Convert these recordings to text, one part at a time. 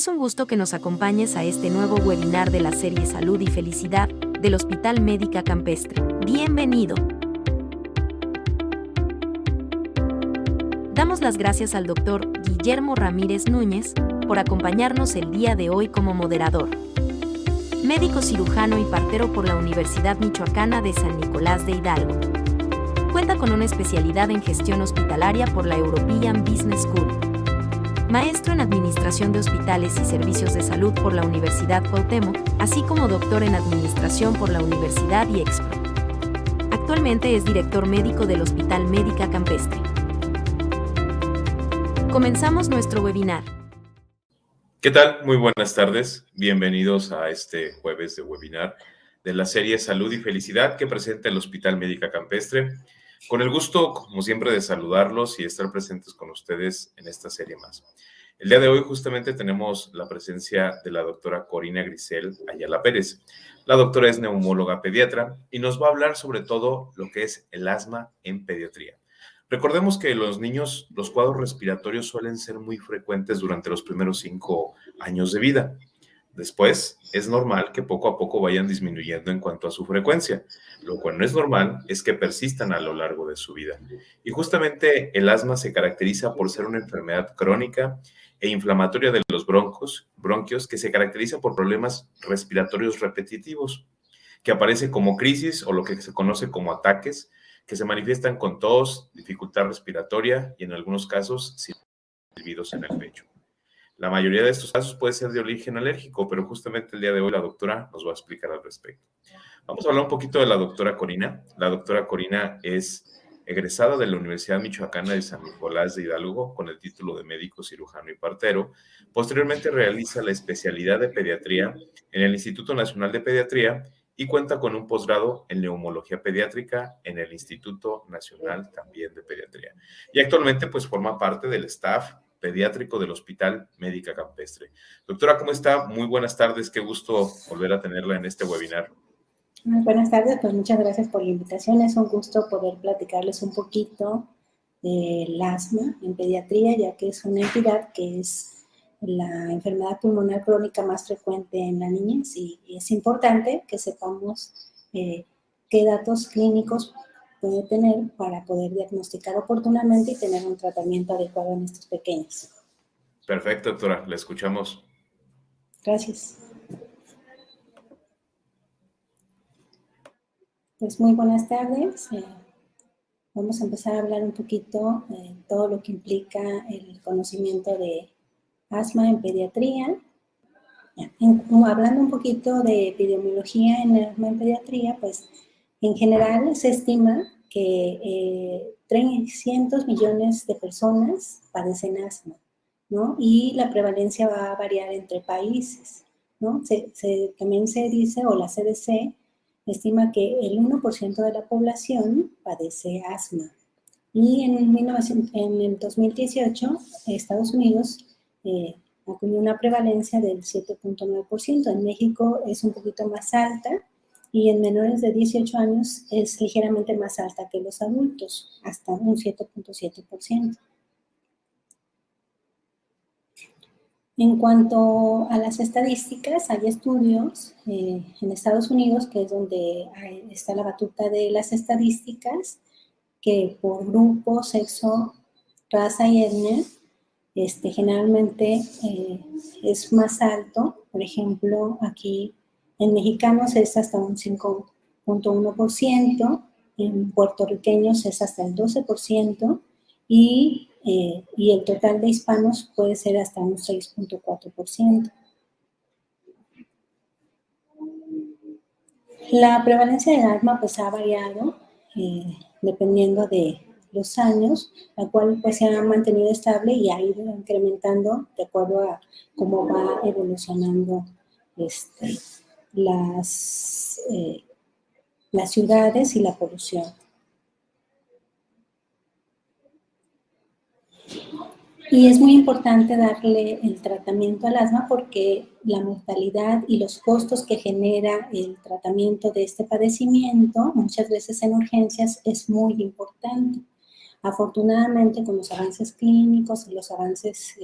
Es un gusto que nos acompañes a este nuevo webinar de la serie Salud y Felicidad del Hospital Médica Campestre. Bienvenido. Damos las gracias al Dr. Guillermo Ramírez Núñez por acompañarnos el día de hoy como moderador. Médico cirujano y partero por la Universidad Michoacana de San Nicolás de Hidalgo. Cuenta con una especialidad en gestión hospitalaria por la European Business School. Maestro en Administración de Hospitales y Servicios de Salud por la Universidad Cuauhtémoc, así como doctor en Administración por la Universidad IEXPRO. Actualmente es director médico del Hospital Médica Campestre. Comenzamos nuestro webinar. ¿Qué tal? Muy buenas tardes. Bienvenidos a este jueves de webinar de la serie Salud y Felicidad que presenta el Hospital Médica Campestre. Con el gusto, como siempre, de saludarlos y estar presentes con ustedes en esta serie más. El día de hoy justamente tenemos la presencia de la doctora Corina Grisel Ayala Pérez. La doctora es neumóloga pediatra y nos va a hablar sobre todo lo que es el asma en pediatría. Recordemos que en los niños los cuadros respiratorios suelen ser muy frecuentes durante los primeros 5 años de vida. Después, es normal que poco a poco vayan disminuyendo en cuanto a su frecuencia. Lo cual no es normal es que persistan a lo largo de su vida. Y justamente el asma se caracteriza por ser una enfermedad crónica e inflamatoria de los bronquios que se caracteriza por problemas respiratorios repetitivos, que aparece como crisis o lo que se conoce como ataques, que se manifiestan con tos, dificultad respiratoria y en algunos casos silbidos en el pecho. La mayoría de estos casos puede ser de origen alérgico, pero justamente el día de hoy la doctora nos va a explicar al respecto. Vamos a hablar un poquito de la doctora Corina. La doctora Corina es egresada de la Universidad Michoacana de San Nicolás de Hidalgo con el título de médico cirujano y partero. Posteriormente realiza la especialidad de pediatría en el Instituto Nacional de Pediatría y cuenta con un posgrado en neumología pediátrica en el Instituto Nacional también de Pediatría. Y actualmente pues forma parte del staff pediátrico del Hospital Médica Campestre. Doctora, ¿cómo está? Muy buenas tardes, qué gusto volver a tenerla en este webinar. Muy buenas tardes, pues muchas gracias por la invitación. Es un gusto poder platicarles un poquito del asma en pediatría, ya que es una entidad que es la enfermedad pulmonar crónica más frecuente en la niñez y es importante que sepamos qué datos clínicos puede tener para poder diagnosticar oportunamente y tener un tratamiento adecuado en estos pequeños. Perfecto, doctora, la escuchamos. Gracias. Pues muy buenas tardes. Vamos a empezar a hablar un poquito de todo lo que implica el conocimiento de asma en pediatría. Hablando un poquito de epidemiología en asma en pediatría, pues en general se estima que 300 millones de personas padecen asma, ¿no? Y la prevalencia va a variar entre países, ¿no? También se dice, o la CDC estima que el 1% de la población padece asma. Y en el 2018, Estados Unidos acuñó una prevalencia del 7.9%. En México es un poquito más alta y en menores de 18 años es ligeramente más alta que los adultos, hasta un 7.7%. En cuanto a las estadísticas, hay estudios en Estados Unidos, que es donde está la batuta de las estadísticas, que por grupo, sexo, raza y etnia, generalmente es más alto. Por ejemplo, aquí en mexicanos es hasta un 5.1%, en puertorriqueños es hasta el 12%, y el total de hispanos puede ser hasta un 6.4%. La prevalencia del asma pues ha variado dependiendo de los años, la cual pues se ha mantenido estable y ha ido incrementando de acuerdo a cómo va evolucionando las ciudades y la polución. Y es muy importante darle el tratamiento al asma porque la mortalidad y los costos que genera el tratamiento de este padecimiento, muchas veces en urgencias, es muy importante. Afortunadamente, con los avances clínicos y los avances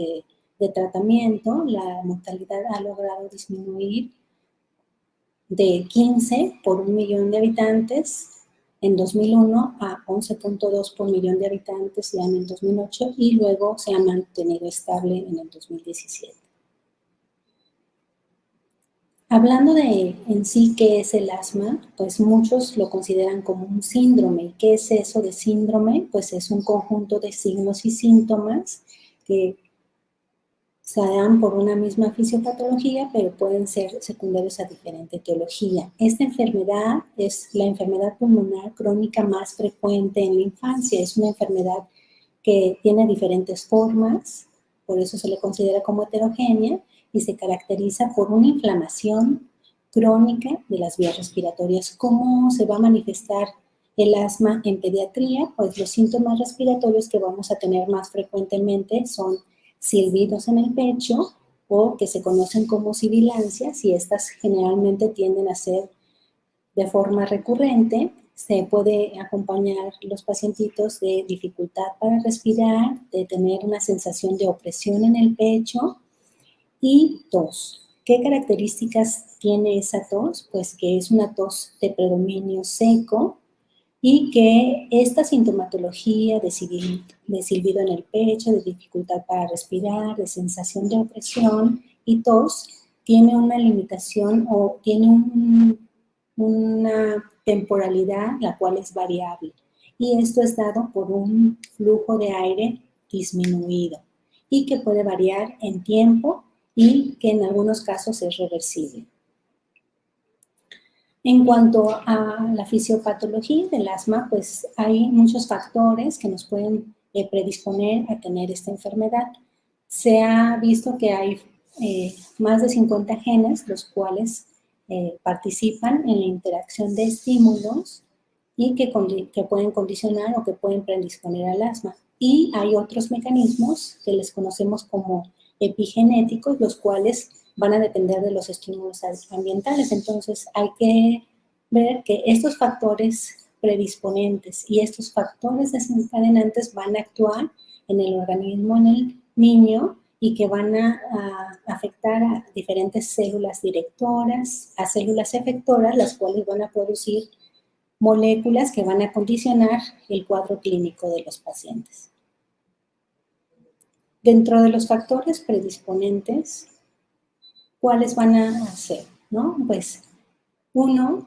de tratamiento, la mortalidad ha logrado disminuir de 15 por 1 millón de habitantes en 2001 a 11.2 por millón de habitantes ya en el 2008 y luego se ha mantenido estable en el 2017. Hablando de en sí qué es el asma, pues muchos lo consideran como un síndrome. ¿Y qué es eso de síndrome? Pues es un conjunto de signos y síntomas que se dan por una misma fisiopatología, pero pueden ser secundarios a diferente etiología. Esta enfermedad es la enfermedad pulmonar crónica más frecuente en la infancia. Es una enfermedad que tiene diferentes formas, por eso se le considera como heterogénea, y se caracteriza por una inflamación crónica de las vías respiratorias. ¿Cómo se va a manifestar el asma en pediatría? Pues los síntomas respiratorios que vamos a tener más frecuentemente son silbidos en el pecho o que se conocen como sibilancias, y estas generalmente tienden a ser de forma recurrente. Se puede acompañar los pacientitos de dificultad para respirar, de tener una sensación de opresión en el pecho y tos. ¿Qué características tiene esa tos? Pues que es una tos de predominio seco y que esta sintomatología de silbido en el pecho, de dificultad para respirar, de sensación de opresión y tos, tiene una limitación o tiene una temporalidad la cual es variable. Y esto es dado por un flujo de aire disminuido y que puede variar en tiempo y que en algunos casos es reversible. En cuanto a la fisiopatología del asma, pues hay muchos factores que nos pueden predisponer a tener esta enfermedad. Se ha visto que hay más de 50 genes, los cuales participan en la interacción de estímulos y que pueden condicionar o que pueden predisponer al asma. Y hay otros mecanismos que les conocemos como epigenéticos, los cuales van a depender de los estímulos ambientales. Entonces hay que ver que estos factores predisponentes y estos factores desencadenantes van a actuar en el organismo, en el niño, y que van a afectar a diferentes células directoras, a células efectoras, las cuales van a producir moléculas que van a condicionar el cuadro clínico de los pacientes. Dentro de los factores predisponentes, ¿cuáles van a ser? ¿No? Pues uno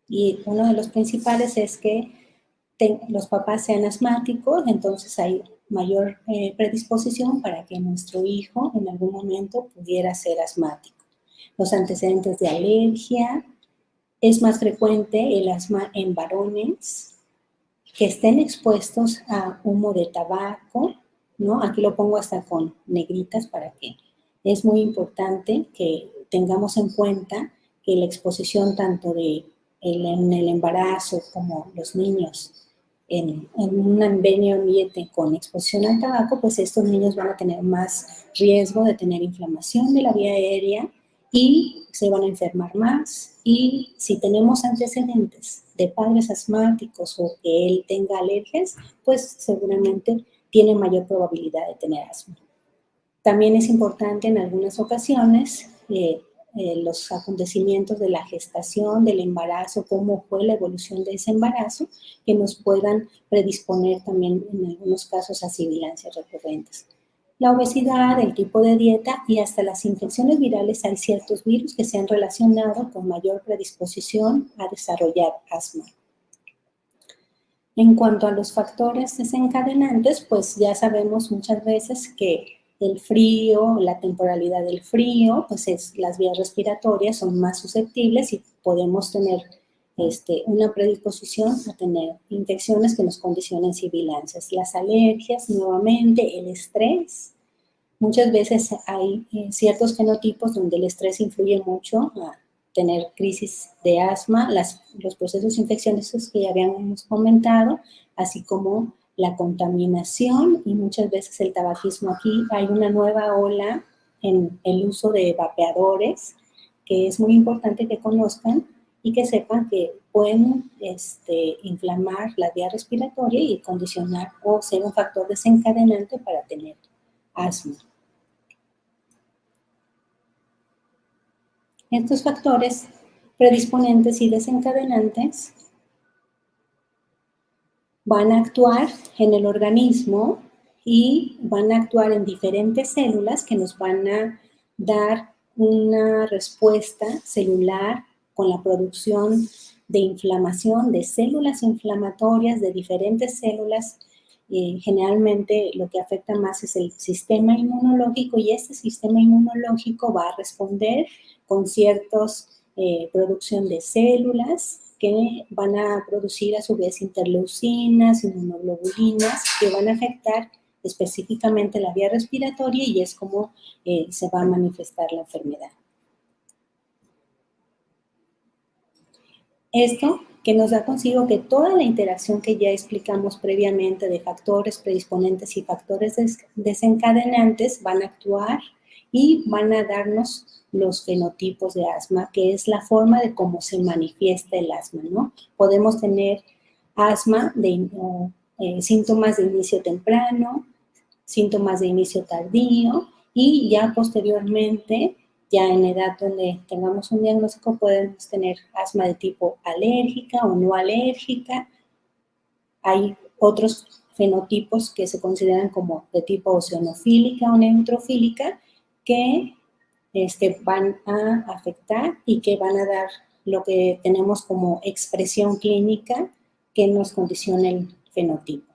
de los principales es que los papás sean asmáticos, entonces hay mayor predisposición para que nuestro hijo en algún momento pudiera ser asmático. Los antecedentes de alergia, es más frecuente el asma en varones que estén expuestos a humo de tabaco, ¿no? Aquí lo pongo hasta con negritas para que es muy importante que tengamos en cuenta que la exposición tanto en el embarazo como los niños en un medio ambiente con exposición al tabaco, pues estos niños van a tener más riesgo de tener inflamación de la vía aérea y se van a enfermar más. Y si tenemos antecedentes de padres asmáticos o que él tenga alergias, pues seguramente tiene mayor probabilidad de tener asma. También es importante en algunas ocasiones los acontecimientos de la gestación, del embarazo, cómo fue la evolución de ese embarazo, que nos puedan predisponer también en algunos casos a sibilancias recurrentes. La obesidad, el tipo de dieta y hasta las infecciones virales, hay ciertos virus que se han relacionado con mayor predisposición a desarrollar asma. En cuanto a los factores desencadenantes, pues ya sabemos muchas veces que el frío, la temporalidad del frío, pues las vías respiratorias son más susceptibles y podemos tener una predisposición a tener infecciones que nos condicionen sibilancias. Las alergias, nuevamente, el estrés. Muchas veces hay ciertos fenotipos donde el estrés influye mucho a tener crisis de asma, los procesos infecciosos que ya habíamos comentado, así como la contaminación y muchas veces el tabaquismo. Aquí hay una nueva ola en el uso de vapeadores, que es muy importante que conozcan y que sepan que pueden inflamar la vía respiratoria y condicionar o ser un factor desencadenante para tener asma. Estos factores predisponentes y desencadenantes van a actuar en el organismo y van a actuar en diferentes células que nos van a dar una respuesta celular con la producción de inflamación, de células inflamatorias, de diferentes células. Generalmente lo que afecta más es el sistema inmunológico y este sistema inmunológico va a responder con ciertos producción de células que van a producir a su vez interleucinas, inmunoglobulinas, que van a afectar específicamente la vía respiratoria y es como se va a manifestar la enfermedad. Esto que nos da consigo que toda la interacción que ya explicamos previamente de factores predisponentes y factores desencadenantes van a actuar y van a darnos los fenotipos de asma, que es la forma de cómo se manifiesta el asma, ¿no? Podemos tener asma síntomas de inicio temprano, síntomas de inicio tardío y ya posteriormente, ya en edad donde tengamos un diagnóstico, podemos tener asma de tipo alérgica o no alérgica. Hay otros fenotipos que se consideran como de tipo eosinofílica o neutrofílica que van a afectar y que van a dar lo que tenemos como expresión clínica que nos condiciona el fenotipo.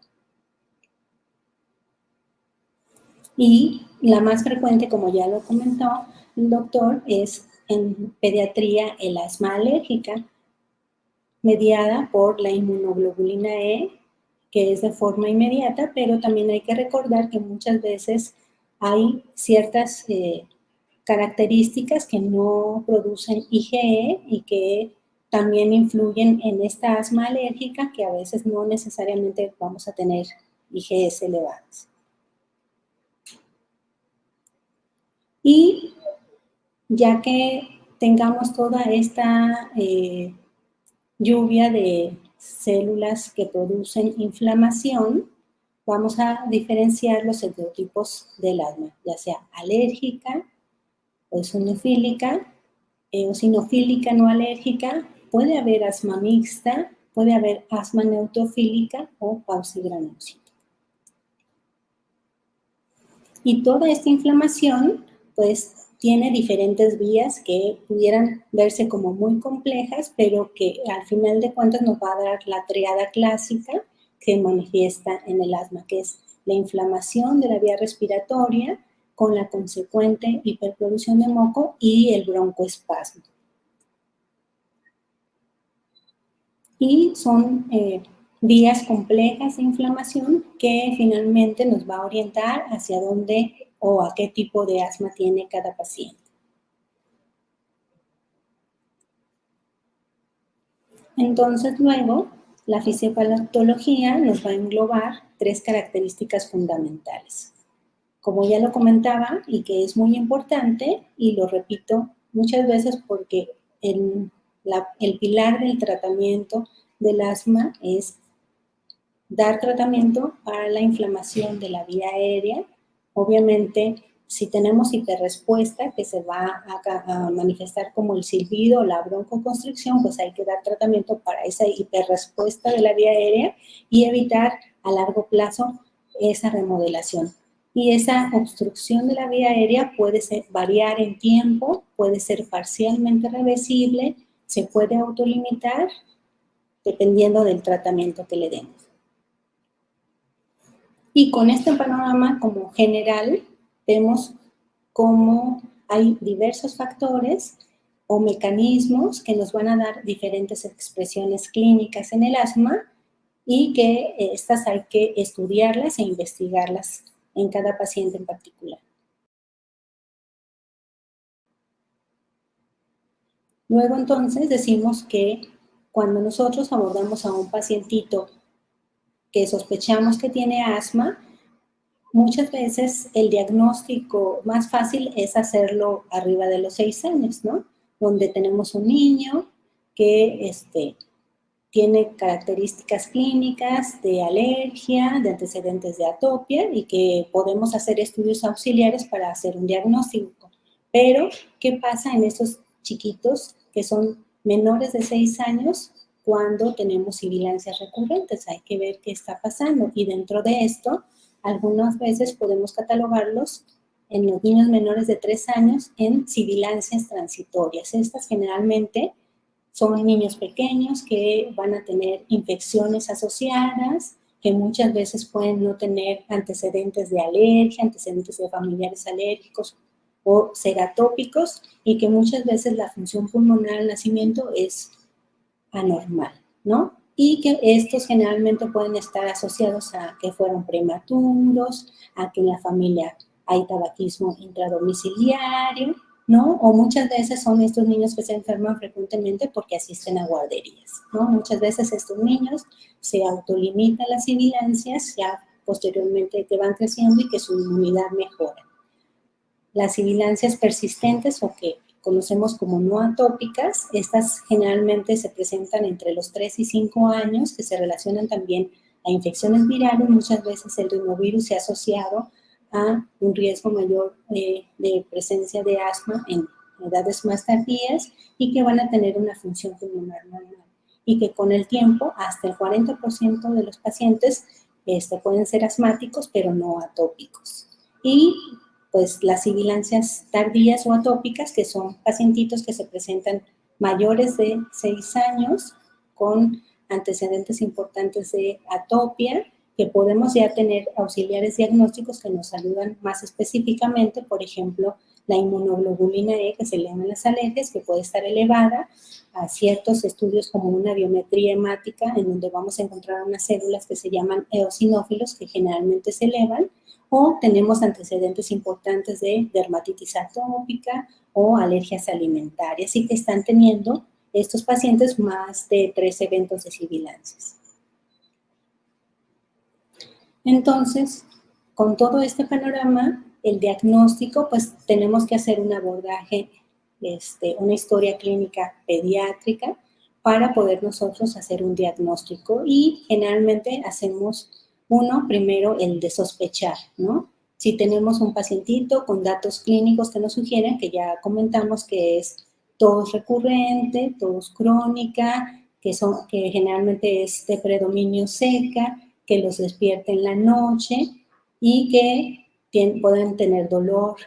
Y la más frecuente, como ya lo comentó el doctor, es en pediatría el asma alérgica, mediada por la inmunoglobulina E, que es de forma inmediata, pero también hay que recordar que muchas veces hay ciertas características que no producen IgE y que también influyen en esta asma alérgica, que a veces no necesariamente vamos a tener IgEs elevadas. Y ya que tengamos toda esta lluvia de células que producen inflamación, vamos a diferenciar los serotipos del asma, ya sea alérgica, eosinofílica, eosinofílica no alérgica, puede haber asma mixta, puede haber asma neutrofílica o pausogranulocítica. Y toda esta inflamación, pues, tiene diferentes vías que pudieran verse como muy complejas, pero que al final de cuentas nos va a dar la triada clásica que manifiesta en el asma, que es la inflamación de la vía respiratoria con la consecuente hiperproducción de moco y el broncoespasmo. Y son vías complejas de inflamación que finalmente nos va a orientar hacia dónde o a qué tipo de asma tiene cada paciente. Entonces, luego, la fisiopatología nos va a englobar 3 características fundamentales. Como ya lo comentaba, y que es muy importante, y lo repito muchas veces porque el pilar del tratamiento del asma es dar tratamiento para la inflamación de la vía aérea. Obviamente, si tenemos hiperrespuesta, que se va a manifestar como el silbido o la broncoconstricción, pues hay que dar tratamiento para esa hiperrespuesta de la vía aérea y evitar a largo plazo esa remodelación. Y esa obstrucción de la vía aérea puede variar en tiempo, puede ser parcialmente reversible, se puede autolimitar dependiendo del tratamiento que le demos. Y con este panorama como general, vemos cómo hay diversos factores o mecanismos que nos van a dar diferentes expresiones clínicas en el asma y que estas hay que estudiarlas e investigarlas en cada paciente en particular. Luego entonces decimos que cuando nosotros abordamos a un pacientito que sospechamos que tiene asma, muchas veces el diagnóstico más fácil es hacerlo arriba de los 6 años, ¿no? Donde tenemos un niño que tiene características clínicas de alergia, de antecedentes de atopia y que podemos hacer estudios auxiliares para hacer un diagnóstico. Pero, ¿qué pasa en estos chiquitos que son menores de 6 años cuando tenemos sibilancias recurrentes. Hay que ver qué está pasando. Y dentro de esto, algunas veces podemos catalogarlos en los niños menores de 3 años en sibilancias transitorias. Estas generalmente son niños pequeños que van a tener infecciones asociadas, que muchas veces pueden no tener antecedentes de alergia, antecedentes de familiares alérgicos o ser atópicos, y que muchas veces la función pulmonar al nacimiento es anormal, ¿no? Y que estos generalmente pueden estar asociados a que fueron prematuros, a que en la familia hay tabaquismo intradomiciliario, ¿no? O muchas veces son estos niños que se enferman frecuentemente porque asisten a guarderías, ¿no? Muchas veces estos niños se autolimitan las sibilancias ya posteriormente que van creciendo y que su inmunidad mejora. Las sibilancias persistentes o que conocemos como no atópicas, estas generalmente se presentan entre los 3 y 5 años, que se relacionan también a infecciones virales. Muchas veces el rinovirus se ha asociado a un riesgo mayor de presencia de asma en edades más tardías y que van a tener una función pulmonar normal. Y que con el tiempo, hasta el 40% de los pacientes pueden ser asmáticos, pero no atópicos. Y pues las sibilancias tardías o atópicas, que son pacientitos que se presentan mayores de 6 años con antecedentes importantes de atopia, que podemos ya tener auxiliares diagnósticos que nos ayudan más específicamente, por ejemplo, la inmunoglobulina E, que se eleva en las alergias, que puede estar elevada a ciertos estudios como una biometría hemática, en donde vamos a encontrar unas células que se llaman eosinófilos, que generalmente se elevan, o tenemos antecedentes importantes de dermatitis atópica o alergias alimentarias, y que están teniendo estos pacientes más de 3 eventos de sibilancias. Entonces, con todo este panorama, el diagnóstico, pues tenemos que hacer un abordaje, una historia clínica pediátrica para poder nosotros hacer un diagnóstico, y generalmente hacemos primero el de sospechar, ¿no? Si tenemos un pacientito con datos clínicos que nos sugieren, que ya comentamos que es tos recurrente, tos crónica, que generalmente es de predominio seca, que los despierte en la noche y que pueden tener dolor,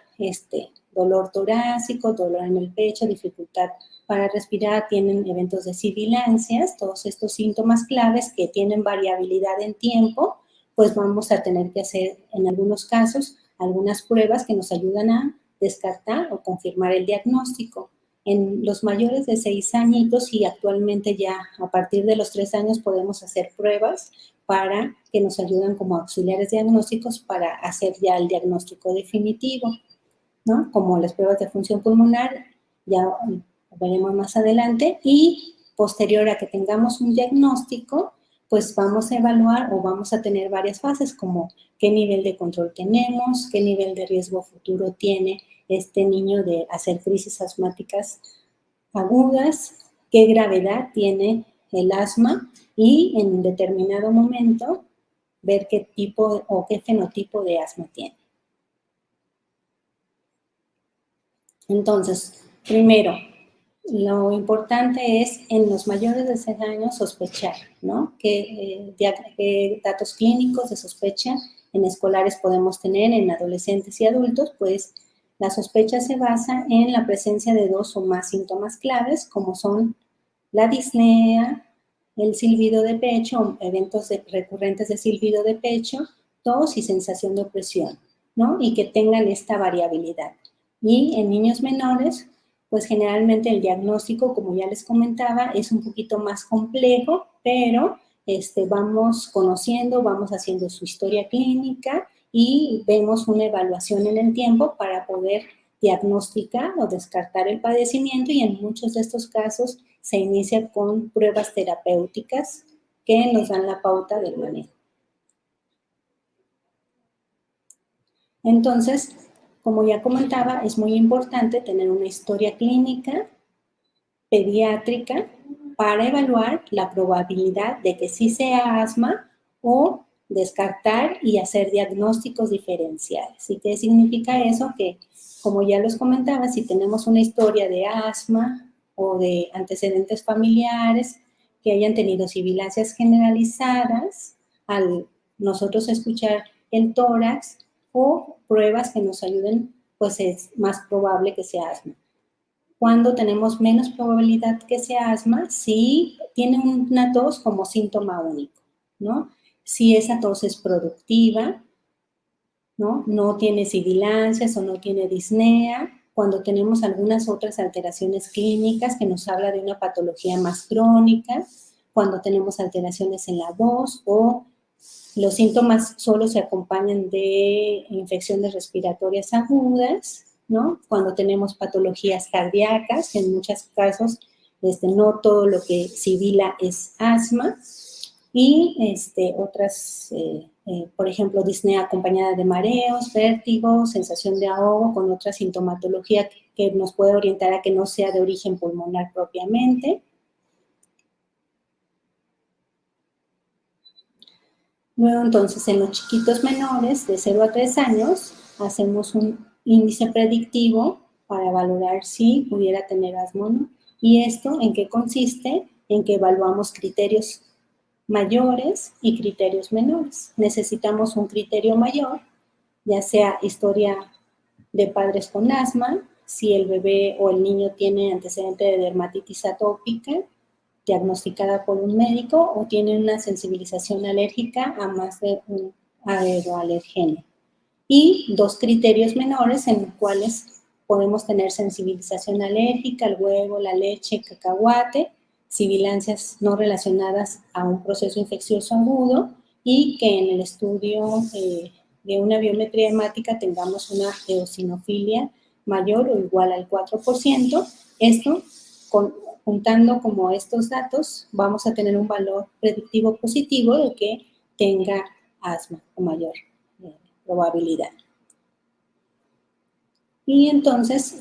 dolor torácico, dolor en el pecho, dificultad para respirar, tienen eventos de sibilancias, todos estos síntomas claves que tienen variabilidad en tiempo, pues vamos a tener que hacer en algunos casos algunas pruebas que nos ayudan a descartar o confirmar el diagnóstico. En los mayores de 6 añitos y actualmente ya a partir de los 3 años podemos hacer pruebas para que nos ayuden como auxiliares diagnósticos para hacer ya el diagnóstico definitivo, ¿no? Como las pruebas de función pulmonar, ya veremos más adelante, y posterior a que tengamos un diagnóstico, pues vamos a evaluar o vamos a tener varias fases, como qué nivel de control tenemos, qué nivel de riesgo futuro tiene este niño de hacer crisis asmáticas agudas, qué gravedad tiene el asma, y en determinado momento ver qué tipo o qué fenotipo de asma tiene. Entonces, primero, lo importante es en los mayores de 6 años sospechar, ¿no? ¿Qué datos clínicos de sospecha en escolares podemos tener? En adolescentes y adultos, pues la sospecha se basa en la presencia de 2 o más síntomas claves, como son la disnea, el silbido de pecho, eventos recurrentes de silbido de pecho, tos y sensación de opresión, ¿no? Y que tengan esta variabilidad. Y en niños menores, pues generalmente el diagnóstico, como ya les comentaba, es un poquito más complejo, pero vamos conociendo, vamos haciendo su historia clínica y vemos una evaluación en el tiempo para poder diagnosticar o descartar el padecimiento, y en muchos de estos casos se inicia con pruebas terapéuticas que nos dan la pauta del manejo. Entonces, como ya comentaba, es muy importante tener una historia clínica pediátrica para evaluar la probabilidad de que sí sea asma o descartar y hacer diagnósticos diferenciales. ¿Y qué significa eso? Que, como ya los comentaba, si tenemos una historia de asma o de antecedentes familiares que hayan tenido sibilancias generalizadas, al nosotros escuchar el tórax o pruebas que nos ayuden, pues es más probable que sea asma. Cuando tenemos menos probabilidad que sea asma, si tiene una tos como síntoma único, ¿no? Si esa tos es productiva, ¿no? No tiene sibilancias o no tiene disnea, cuando tenemos algunas otras alteraciones clínicas que nos habla de una patología más crónica, cuando tenemos alteraciones en la voz o los síntomas solo se acompañan de infecciones respiratorias agudas, ¿no? Cuando tenemos patologías cardíacas, que en muchos casos no todo lo que sibila es asma, y otras, por ejemplo, disnea acompañada de mareos, vértigo, sensación de ahogo, con otra sintomatología que nos puede orientar a que no sea de origen pulmonar propiamente. Luego, entonces, en los chiquitos menores de 0 a 3 años, hacemos un índice predictivo para valorar si pudiera tener asma o no. ¿Y esto en qué consiste? En que evaluamos criterios mayores y criterios menores. Necesitamos un criterio mayor, ya sea historia de padres con asma, si el bebé o el niño tiene antecedente de dermatitis atópica, diagnosticada por un médico, o tiene una sensibilización alérgica a más de un aeroalergeno. Y 2 criterios menores en los cuales podemos tener sensibilización alérgica al huevo, la leche, cacahuate, sibilancias no relacionadas a un proceso infeccioso agudo y que en el estudio de una biometría hemática tengamos una eosinofilia mayor o igual al 4%. Esto, juntando como estos datos, vamos a tener un valor predictivo positivo de que tenga asma o mayor probabilidad. Y entonces,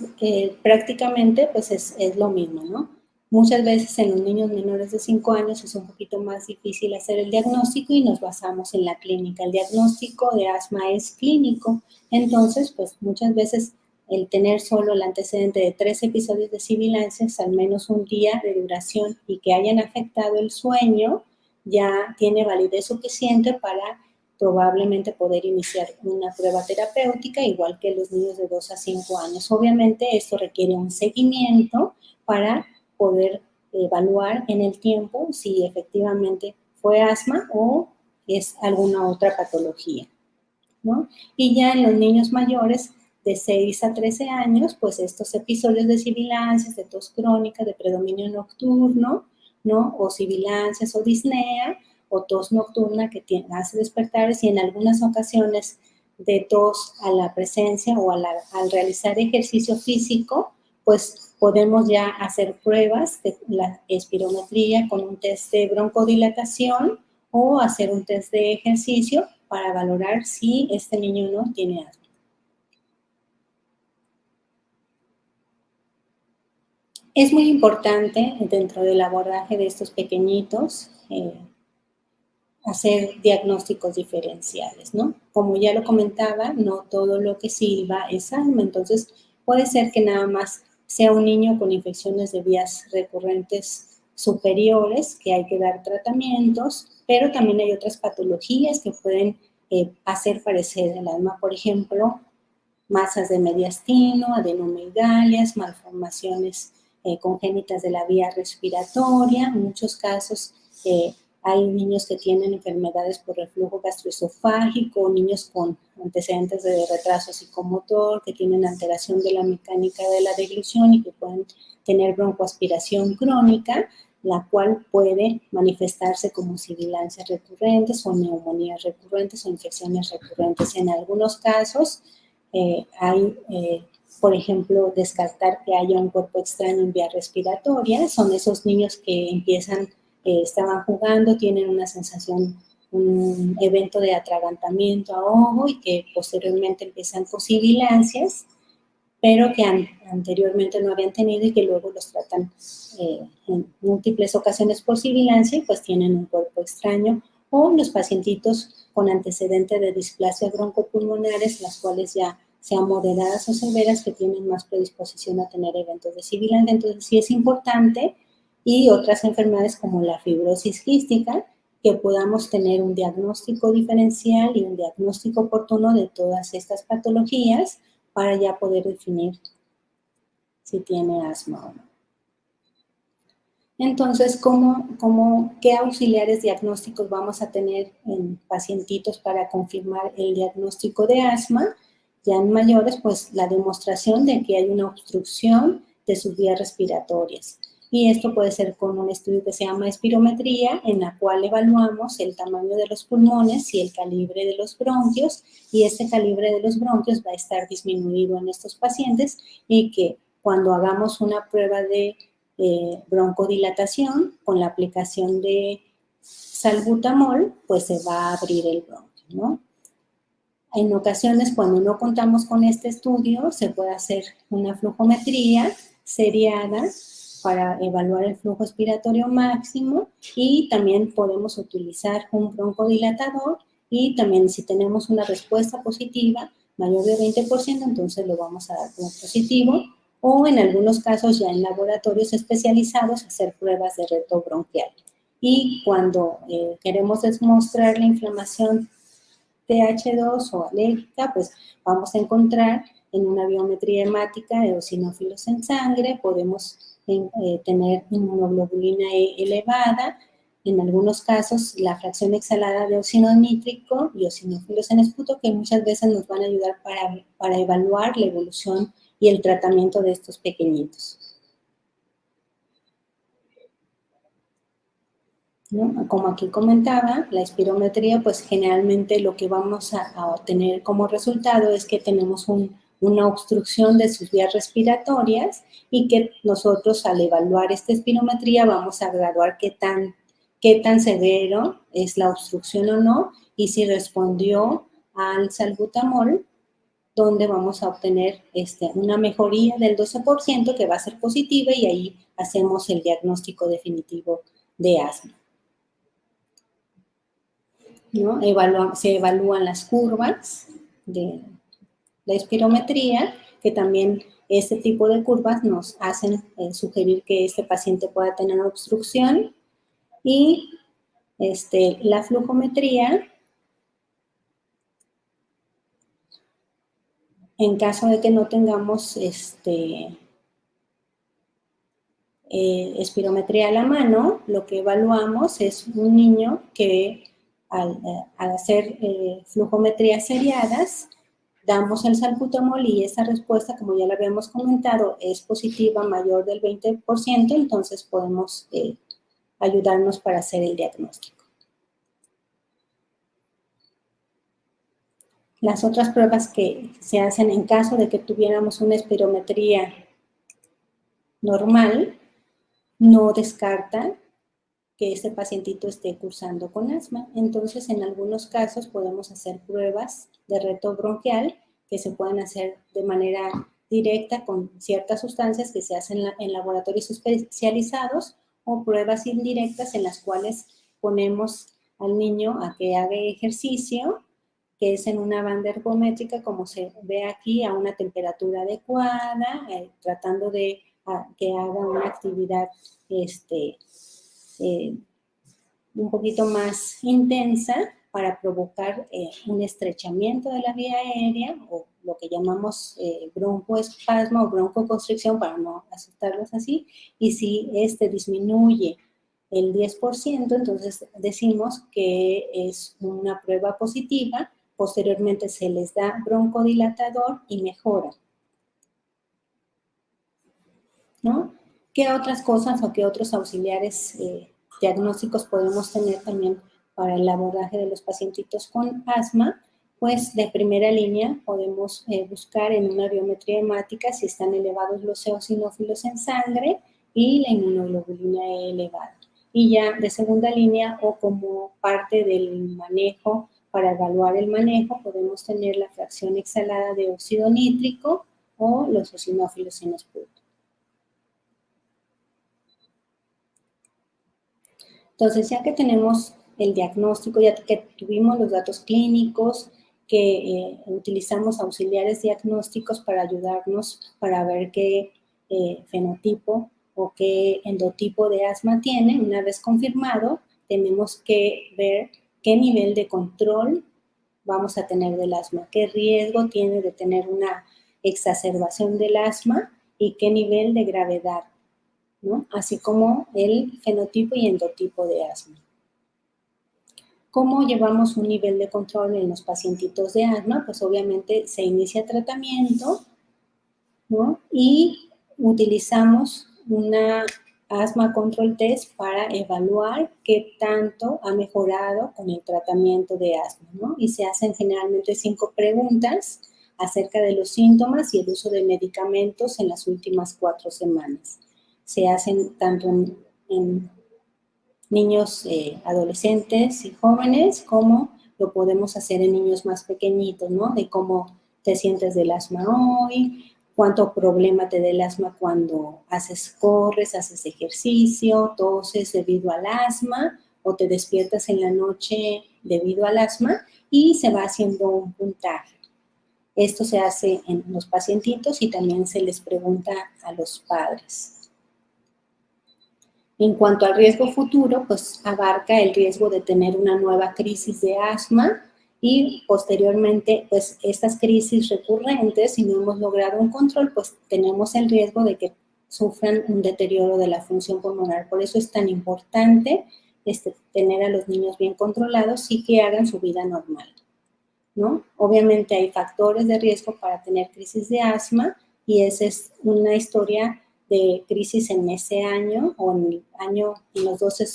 prácticamente, pues es lo mismo, ¿no? Muchas veces en los niños menores de 5 años es un poquito más difícil hacer el diagnóstico y nos basamos en la clínica. El diagnóstico de asma es clínico, entonces, pues muchas veces el tener solo el antecedente de 3 episodios de sibilancias, al menos un día de duración y que hayan afectado el sueño, ya tiene validez suficiente para probablemente poder iniciar una prueba terapéutica, igual que los niños de 2 a 5 años. Obviamente esto requiere un seguimiento para poder evaluar en el tiempo si efectivamente fue asma o es alguna otra patología, ¿no? Y ya en los niños mayores de 6 a 13 años, pues estos episodios de sibilancias, de tos crónica, de predominio nocturno, ¿no? O sibilancias o disnea, o tos nocturna que hace despertares y en algunas ocasiones de tos a la presencia o al realizar ejercicio físico, pues podemos ya hacer pruebas de la espirometría con un test de broncodilatación o hacer un test de ejercicio para valorar si este niño no tiene asma. Es muy importante dentro del abordaje de estos pequeñitos hacer diagnósticos diferenciales, ¿no? Como ya lo comentaba, no todo lo que silba es asma, entonces puede ser que nada más sea un niño con infecciones de vías recurrentes superiores, que hay que dar tratamientos, pero también hay otras patologías que pueden hacer parecer el asma, por ejemplo, masas de mediastino, adenomegalias, malformaciones congénitas de la vía respiratoria, en muchos casos hay niños que tienen enfermedades por reflujo gastroesofágico, niños con antecedentes de retraso psicomotor, que tienen alteración de la mecánica de la deglución y que pueden tener broncoaspiración crónica, la cual puede manifestarse como sibilancias recurrentes o neumonías recurrentes o infecciones recurrentes. En algunos casos hay, por ejemplo, descartar que haya un cuerpo extraño en vía respiratoria. Son esos niños que empiezan estaban jugando, tienen una sensación, un evento de atragantamiento, ahogo y que posteriormente empiezan con sibilancias, pero que anteriormente no habían tenido y que luego los tratan en múltiples ocasiones por sibilancia y pues tienen un cuerpo extraño. O los pacientitos con antecedente de displasias broncopulmonares, las cuales ya sean moderadas o severas, que tienen más predisposición a tener eventos de sibilancia. Entonces, sí es importante, y otras enfermedades como la fibrosis quística, que podamos tener un diagnóstico diferencial y un diagnóstico oportuno de todas estas patologías para ya poder definir si tiene asma o no. Entonces, ¿qué auxiliares diagnósticos vamos a tener en pacientitos para confirmar el diagnóstico de asma? Ya en mayores, pues la demostración de que hay una obstrucción de sus vías respiratorias. Y esto puede ser con un estudio que se llama espirometría, en la cual evaluamos el tamaño de los pulmones y el calibre de los bronquios, y este calibre de los bronquios va a estar disminuido en estos pacientes, y que cuando hagamos una prueba de broncodilatación con la aplicación de salbutamol, pues se va a abrir el bronquio, ¿no? En ocasiones, cuando no contamos con este estudio, se puede hacer una flujometría seriada para evaluar el flujo expiratorio máximo, y también podemos utilizar un broncodilatador, y también si tenemos una respuesta positiva mayor de 20%, entonces lo vamos a dar como positivo, o en algunos casos ya en laboratorios especializados hacer pruebas de reto bronquial. Y cuando queremos demostrar la inflamación TH2 o alérgica, pues vamos a encontrar en una biometría hemática de eosinófilos en sangre, podemos tener inmunoglobulina E elevada, en algunos casos la fracción exhalada de óxido nítrico y eosinófilos en esputo, que muchas veces nos van a ayudar para evaluar la evolución y el tratamiento de estos pequeñitos, ¿no? Como aquí comentaba, la espirometría, pues generalmente lo que vamos a obtener como resultado es que tenemos una obstrucción de sus vías respiratorias, y que nosotros al evaluar esta espirometría vamos a graduar qué tan severo es la obstrucción o no, y si respondió al salbutamol, donde vamos a obtener una mejoría del 12% que va a ser positiva, y ahí hacemos el diagnóstico definitivo de asma, ¿no? Se evalúan las curvas de la espirometría, que también este tipo de curvas nos hacen sugerir que este paciente pueda tener obstrucción, y la flujometría, en caso de que no tengamos espirometría a la mano, lo que evaluamos es un niño que al hacer flujometrías seriadas, damos el salbutamol, y esa respuesta, como ya lo habíamos comentado, es positiva mayor del 20%, entonces podemos ayudarnos para hacer el diagnóstico. Las otras pruebas que se hacen en caso de que tuviéramos una espirometría normal, no descarta que este pacientito esté cursando con asma. Entonces, en algunos casos podemos hacer pruebas de reto bronquial que se pueden hacer de manera directa con ciertas sustancias que se hacen en laboratorios especializados, o pruebas indirectas en las cuales ponemos al niño a que haga ejercicio, que es en una banda ergométrica, como se ve aquí, a una temperatura adecuada, tratando de que haga una actividad un poquito más intensa para provocar un estrechamiento de la vía aérea, o lo que llamamos broncoespasmo o broncoconstricción, para no asustarlos así. Y si disminuye el 10%, entonces decimos que es una prueba positiva. Posteriormente se les da broncodilatador y mejora, ¿no? ¿Qué otras cosas o qué otros auxiliares diagnósticos podemos tener también para el abordaje de los pacientitos con asma? Pues de primera línea podemos buscar en una biometría hemática si están elevados los eosinófilos en sangre y la inmunoglobulina E elevada. Y ya de segunda línea, o como parte del manejo, para evaluar el manejo, podemos tener la fracción exhalada de óxido nítrico o los eosinófilos en esputo. Entonces, ya que tenemos el diagnóstico, ya que tuvimos los datos clínicos, que utilizamos auxiliares diagnósticos para ayudarnos para ver qué fenotipo o qué endotipo de asma tiene. Una vez confirmado, tenemos que ver qué nivel de control vamos a tener del asma, qué riesgo tiene de tener una exacerbación del asma y qué nivel de gravedad, ¿no? Así como el fenotipo y endotipo de asma. ¿Cómo llevamos un nivel de control en los pacientitos de asma? Pues obviamente se inicia tratamiento, ¿no? Y utilizamos una asma control test para evaluar qué tanto ha mejorado con el tratamiento de asma, ¿no? Y se hacen generalmente 5 preguntas acerca de los síntomas y el uso de medicamentos en las últimas 4 semanas. Se hacen tanto en niños, adolescentes y jóvenes, como lo podemos hacer en niños más pequeñitos, ¿no? De cómo te sientes del asma hoy, cuánto problema te da el asma cuando corres, haces ejercicio, toses debido al asma o te despiertas en la noche debido al asma, y se va haciendo un puntaje. Esto se hace en los pacientitos y también se les pregunta a los padres. En cuanto al riesgo futuro, pues abarca el riesgo de tener una nueva crisis de asma y posteriormente, pues estas crisis recurrentes, si no hemos logrado un control, pues tenemos el riesgo de que sufran un deterioro de la función pulmonar. Por eso es tan importante tener a los niños bien controlados y que hagan su vida normal, ¿no? Obviamente hay factores de riesgo para tener crisis de asma y esa es una historia de crisis en ese año o en los 12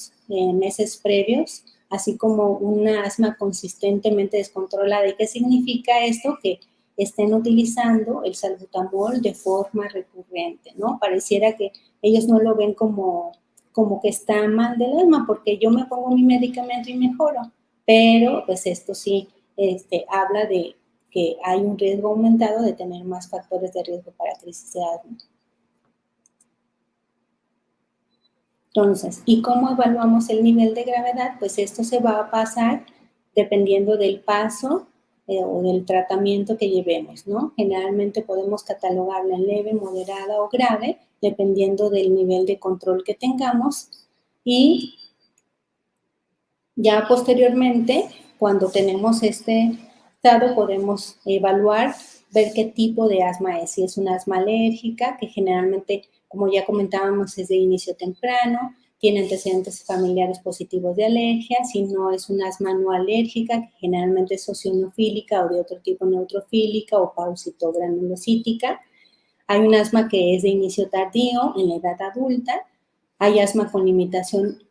meses previos, así como una asma consistentemente descontrolada. ¿Y qué significa esto? Que estén utilizando el salbutamol de forma recurrente, ¿no? Pareciera que ellos no lo ven como que está mal del asma, porque yo me pongo mi medicamento y mejoro, pero pues esto sí habla de que hay un riesgo aumentado de tener más factores de riesgo para crisis de asma. Entonces, ¿y cómo evaluamos el nivel de gravedad? Pues esto se va a pasar dependiendo del paso o del tratamiento que llevemos, ¿no? Generalmente podemos catalogarla en leve, moderada o grave, dependiendo del nivel de control que tengamos. Y ya posteriormente, cuando tenemos este estado, podemos evaluar, ver qué tipo de asma es. Si es una asma alérgica, que generalmente, como ya comentábamos, es de inicio temprano, tiene antecedentes familiares positivos de alergia. Si no es una asma no alérgica, que generalmente es eosinofílica o de otro tipo neutrofílica o pausitogranulocítica. Hay un asma que es de inicio tardío en la edad adulta. Hay asma con limitación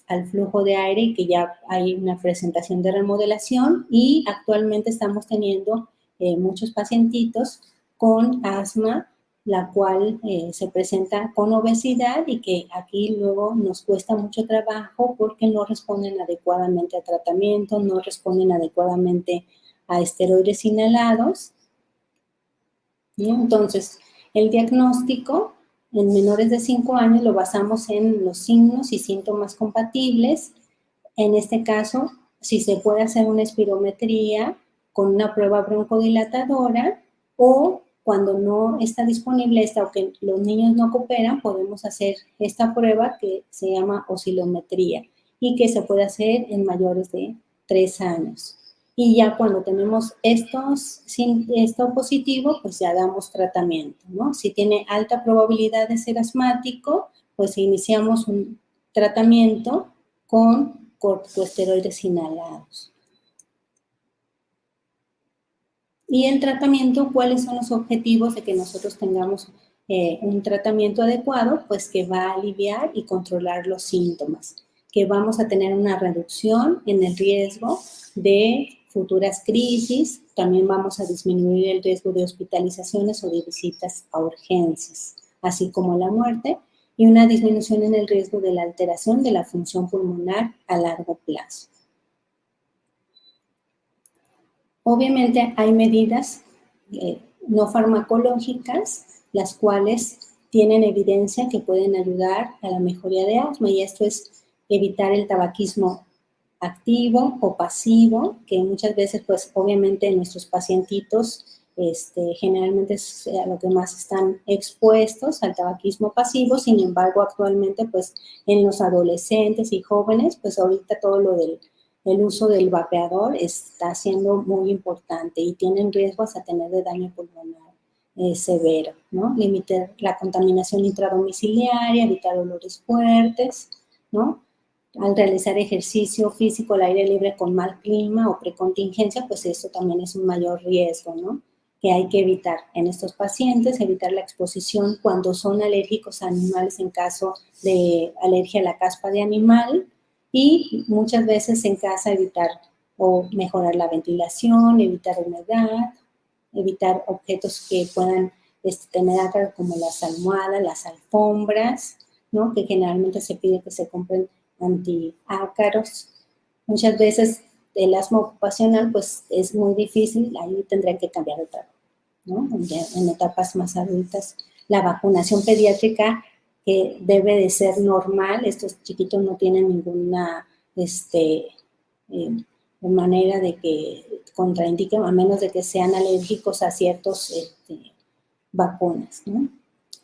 al flujo de aire y que ya hay una presentación de remodelación, y actualmente estamos teniendo muchos pacientitos con asma, la cual se presenta con obesidad y que aquí luego nos cuesta mucho trabajo porque no responden adecuadamente a tratamiento, no responden adecuadamente a esteroides inhalados. ¿Sí? Entonces, el diagnóstico en menores de 5 años lo basamos en los signos y síntomas compatibles. En este caso, si se puede hacer una espirometría con una prueba broncodilatadora, o cuando no está disponible esta o que los niños no cooperan, podemos hacer esta prueba que se llama oscilometría y que se puede hacer en mayores de 3 años. Y ya cuando tenemos esto positivo, pues ya damos tratamiento, ¿no? Si tiene alta probabilidad de ser asmático, pues iniciamos un tratamiento con corticosteroides inhalados. Y el tratamiento, ¿cuáles son los objetivos de que nosotros tengamos un tratamiento adecuado? Pues que va a aliviar y controlar los síntomas, que vamos a tener una reducción en el riesgo de futuras crisis, también vamos a disminuir el riesgo de hospitalizaciones o de visitas a urgencias, así como la muerte, y una disminución en el riesgo de la alteración de la función pulmonar a largo plazo. Obviamente hay medidas no farmacológicas, las cuales tienen evidencia que pueden ayudar a la mejoría de asma, y esto es evitar el tabaquismo activo o pasivo, que muchas veces, pues, obviamente, nuestros pacientitos generalmente es a lo que más están expuestos al tabaquismo pasivo. Sin embargo, actualmente, pues, en los adolescentes y jóvenes, pues, ahorita todo lo del el uso del vapeador está siendo muy importante y tienen riesgos a tener de daño pulmonar severo, ¿no? Limitar la contaminación intradomiciliaria, evitar olores fuertes, ¿no? Al realizar ejercicio físico al aire libre con mal clima o precontingencia, pues eso también es un mayor riesgo, ¿no? Que hay que evitar en estos pacientes, evitar la exposición cuando son alérgicos a animales en caso de alergia a la caspa de animal, y muchas veces en casa evitar o mejorar la ventilación, evitar humedad, evitar objetos que puedan tener ácaros como las almohadas, las alfombras, ¿no? Que generalmente se pide que se compren antiácaros. Muchas veces el asma ocupacional pues es muy difícil, ahí tendrían que cambiar de trabajo, ¿no? En etapas más adultas. La vacunación pediátrica que debe de ser normal, estos chiquitos no tienen ninguna manera de que contraindiquen, a menos de que sean alérgicos a ciertas vacunas, ¿no?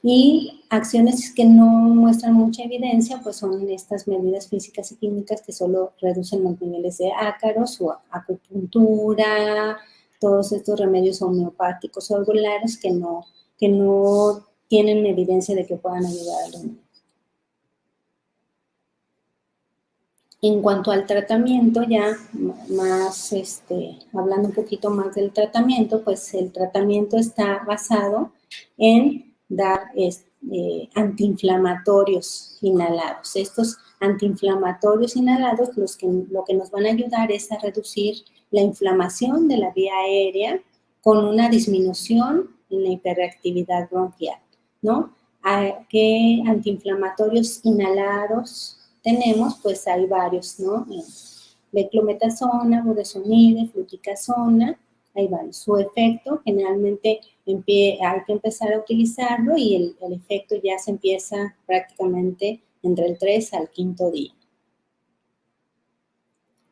Y acciones que no muestran mucha evidencia, pues son estas medidas físicas y químicas que solo reducen los niveles de ácaros o acupuntura, todos estos remedios homeopáticos o herbolares que no tienen evidencia de que puedan ayudar a los niños. En cuanto al tratamiento, ya más, hablando un poquito más del tratamiento, pues el tratamiento está basado en dar antiinflamatorios inhalados. Estos antiinflamatorios inhalados lo que nos van a ayudar es a reducir la inflamación de la vía aérea con una disminución en la hiperreactividad bronquial, ¿no? ¿Qué antiinflamatorios inhalados tenemos? Pues hay varios, ¿no? Beclometasona, budesonide, fluticasona, hay varios. Su efecto, generalmente hay que empezar a utilizarlo y el efecto ya se empieza prácticamente entre el 3 al 5º día.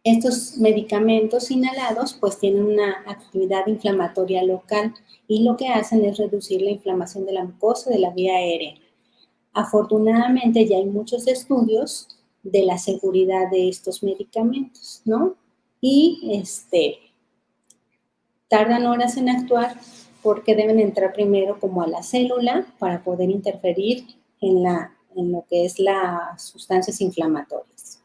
Estos medicamentos inhalados pues tienen una actividad inflamatoria local y lo que hacen es reducir la inflamación de la mucosa de la vía aérea. Afortunadamente ya hay muchos estudios de la seguridad de estos medicamentos, ¿no? Y tardan horas en actuar porque deben entrar primero como a la célula para poder interferir en lo que es las sustancias inflamatorias.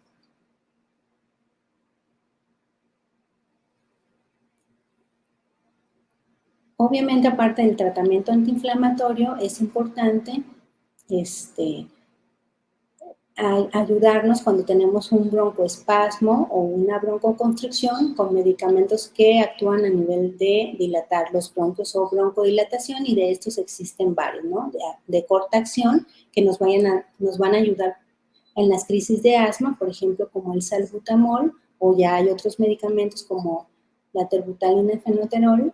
Obviamente, aparte del tratamiento antiinflamatorio, es importante ayudarnos cuando tenemos un broncoespasmo o una broncoconstricción con medicamentos que actúan a nivel de dilatar los bronquios o broncodilatación, y de estos existen varios, ¿no? De corta acción que nos van a ayudar en las crisis de asma, por ejemplo, como el salbutamol, o ya hay otros medicamentos como la terbutalina fenoterol,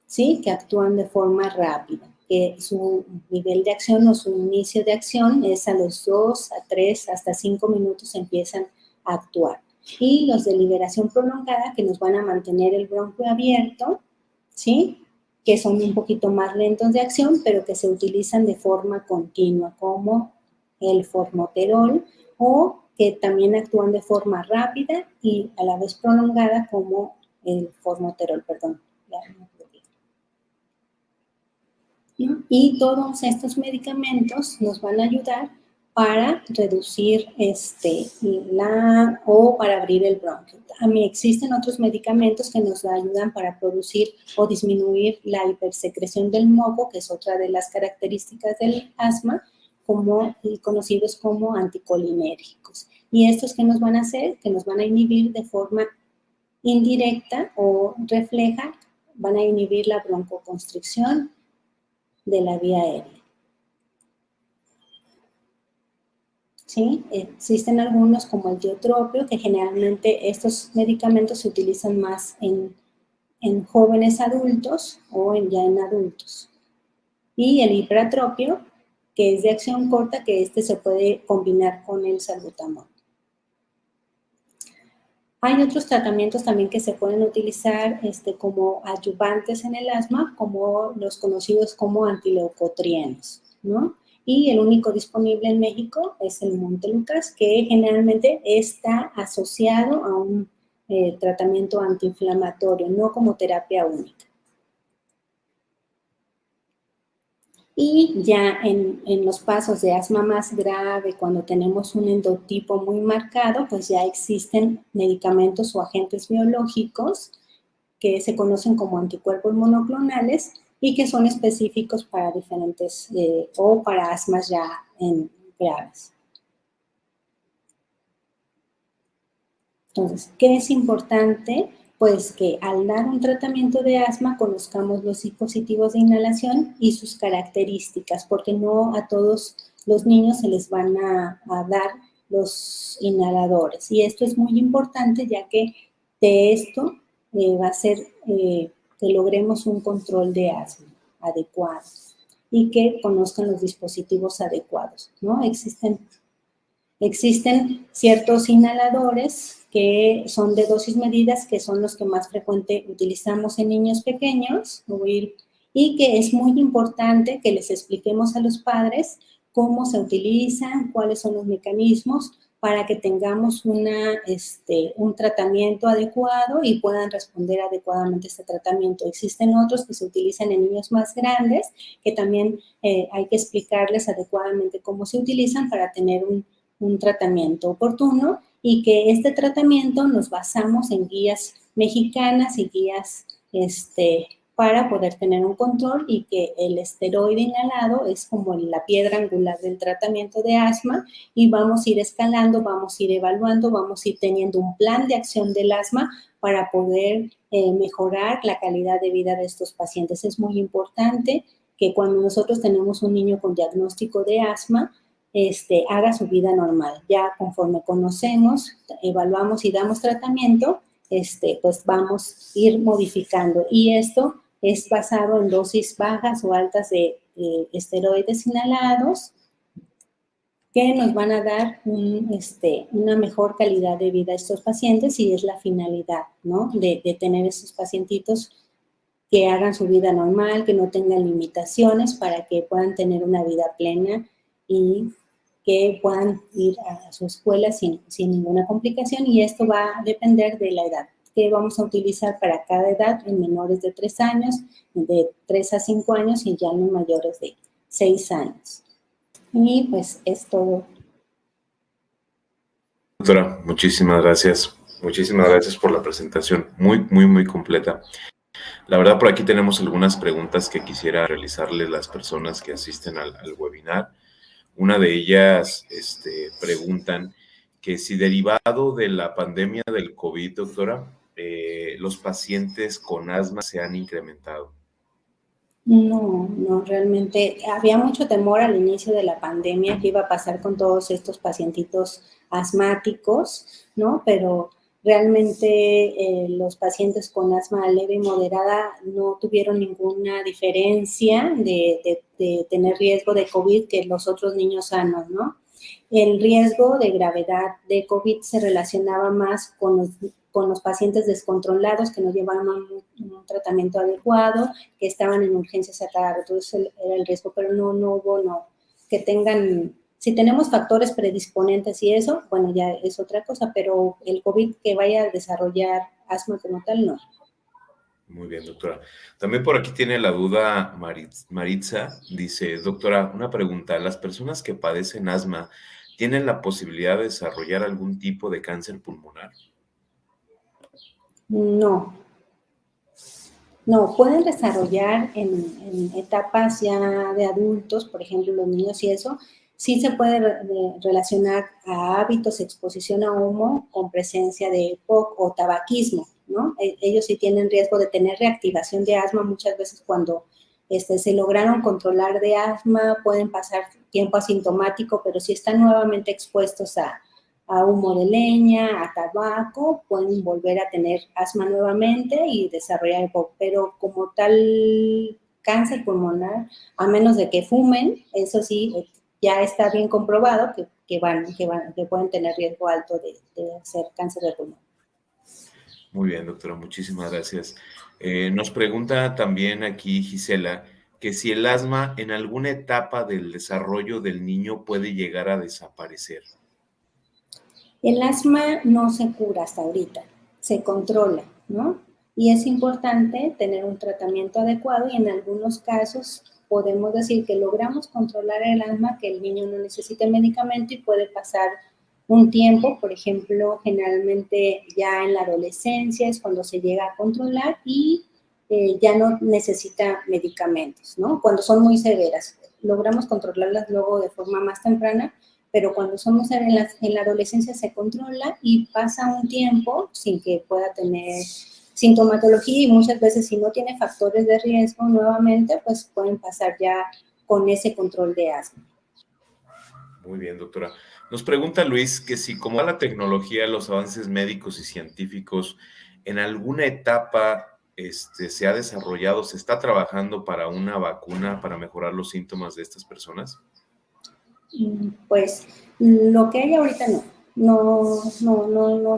¿sí? Que actúan de forma rápida, que su nivel de acción o su inicio de acción es a los 2, a 3, hasta 5 minutos empiezan a actuar. Y los de liberación prolongada, que nos van a mantener el bronquio abierto, ¿sí? Que son un poquito más lentos de acción, pero que se utilizan de forma continua, como el formoterol, o que también actúan de forma rápida y a la vez prolongada, como el formoterol, perdón. Y todos estos medicamentos nos van a ayudar para reducir o para abrir el bronquio. También existen otros medicamentos que nos ayudan para producir o disminuir la hipersecreción del moco, que es otra de las características del asma, conocidos como anticolinérgicos. Y estos, ¿qué nos van a hacer? Que nos van a inhibir de forma indirecta o refleja, van a inhibir la broncoconstricción de la vía aérea. ¿Sí? Existen algunos como el tiotropio, que generalmente estos medicamentos se utilizan más en jóvenes adultos o ya en adultos. Y el hipratropio, que es de acción corta, que se puede combinar con el salbutamol. Hay otros tratamientos también que se pueden utilizar como adyuvantes en el asma, como los conocidos como antileucotrienos, ¿no? Y el único disponible en México es el Montelukast, que generalmente está asociado a un tratamiento antiinflamatorio, no como terapia única. Y ya en los pasos de asma más grave, cuando tenemos un endotipo muy marcado, pues ya existen medicamentos o agentes biológicos que se conocen como anticuerpos monoclonales y que son específicos para diferentes o para asmas ya graves. Entonces, ¿qué es importante? Pues que al dar un tratamiento de asma conozcamos los dispositivos de inhalación y sus características, porque no a todos los niños se les van a dar los inhaladores. Y esto es muy importante, ya que de esto va a ser que logremos un control de asma adecuado y que conozcan los dispositivos adecuados, ¿no? Existen ciertos inhaladores que son de dosis medidas, que son los que más frecuente utilizamos en niños pequeños, y que es muy importante que les expliquemos a los padres cómo se utilizan, cuáles son los mecanismos, para que tengamos un tratamiento adecuado y puedan responder adecuadamente a este tratamiento. Existen otros que se utilizan en niños más grandes, que también hay que explicarles adecuadamente cómo se utilizan para tener un tratamiento oportuno, y que este tratamiento nos basamos en guías mexicanas y guías para poder tener un control, y que el esteroide inhalado es como la piedra angular del tratamiento de asma, y vamos a ir escalando, vamos a ir evaluando, vamos a ir teniendo un plan de acción del asma para poder mejorar la calidad de vida de estos pacientes. Es muy importante que cuando nosotros tenemos un niño con diagnóstico de asma, haga su vida normal. Ya conforme conocemos, evaluamos y damos tratamiento, pues vamos a ir modificando. Y esto es basado en dosis bajas o altas de esteroides inhalados, que nos van a dar una mejor calidad de vida a estos pacientes, y es la finalidad, ¿no? De tener esos pacientitos que hagan su vida normal, que no tengan limitaciones, para que puedan tener una vida plena y que puedan ir a su escuela sin ninguna complicación. Y esto va a depender de la edad que vamos a utilizar para cada edad, en menores de 3 años, de 3 a 5 años, y ya en mayores de 6 años. Y pues es todo. Doctora, muchísimas gracias. Muchísimas gracias por la presentación, muy, muy, muy completa. La verdad, por aquí tenemos algunas preguntas que quisiera realizarle a las personas que asisten al webinar. Una de ellas preguntan que si derivado de la pandemia del COVID, doctora, los pacientes con asma se han incrementado. No, realmente había mucho temor al inicio de la pandemia, qué iba a pasar con todos estos pacientitos asmáticos, ¿no? Pero realmente los pacientes con asma leve y moderada no tuvieron ninguna diferencia de tener riesgo de COVID que los otros niños sanos, ¿no? El riesgo de gravedad de COVID se relacionaba más con los pacientes descontrolados, que no llevaban un tratamiento adecuado, que estaban en urgencias a cada rato. Eso era el riesgo, pero no hubo que tengan. Si tenemos factores predisponentes y eso, bueno, ya es otra cosa, pero el COVID que vaya a desarrollar asma como tal, no. Muy bien, doctora. También por aquí tiene la duda Maritza, dice, doctora, una pregunta, ¿las personas que padecen asma tienen la posibilidad de desarrollar algún tipo de cáncer pulmonar? No, pueden desarrollar en etapas ya de adultos, por ejemplo, los niños y eso, sí se puede relacionar a hábitos, exposición a humo con presencia de EPOC o tabaquismo, ¿no? Ellos sí tienen riesgo de tener reactivación de asma muchas veces cuando se lograron controlar de asma, pueden pasar tiempo asintomático, pero si están nuevamente expuestos a humo de leña, a tabaco, pueden volver a tener asma nuevamente y desarrollar EPOC, pero como tal cáncer pulmonar, a menos de que fumen, eso sí, ya está bien comprobado que pueden tener riesgo alto de hacer cáncer de pulmón. Muy bien, doctora, muchísimas gracias. Nos pregunta también aquí Gisela que si el asma en alguna etapa del desarrollo del niño puede llegar a desaparecer. El asma no se cura hasta ahorita, se controla, ¿no? Y es importante tener un tratamiento adecuado y en algunos casos podemos decir que logramos controlar el asma, que el niño no necesite medicamento y puede pasar un tiempo, por ejemplo, generalmente ya en la adolescencia es cuando se llega a controlar y ya no necesita medicamentos, ¿no? Cuando son muy severas. Logramos controlarlas luego de forma más temprana, pero cuando somos en la adolescencia se controla y pasa un tiempo sin que pueda tener sintomatología y muchas veces si no tiene factores de riesgo nuevamente, pues pueden pasar ya con ese control de asma. Muy bien, doctora. Nos pregunta Luis que si como va la tecnología, los avances médicos y científicos, en alguna etapa se ha desarrollado, se está trabajando para una vacuna para mejorar los síntomas de estas personas. Pues lo que hay ahorita no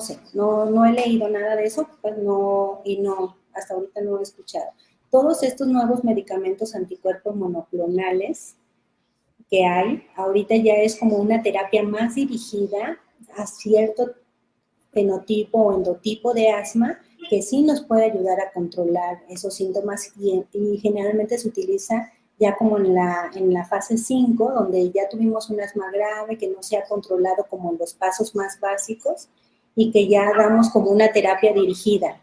sé, no he leído nada de eso, pues no, y no, hasta ahorita no he escuchado. Todos estos nuevos medicamentos anticuerpos monoclonales que hay, ahorita ya es como una terapia más dirigida a cierto fenotipo o endotipo de asma que sí nos puede ayudar a controlar esos síntomas y generalmente se utiliza ya como en la fase 5, donde ya tuvimos un asma grave que no se ha controlado como en los pasos más básicos y que ya damos como una terapia dirigida.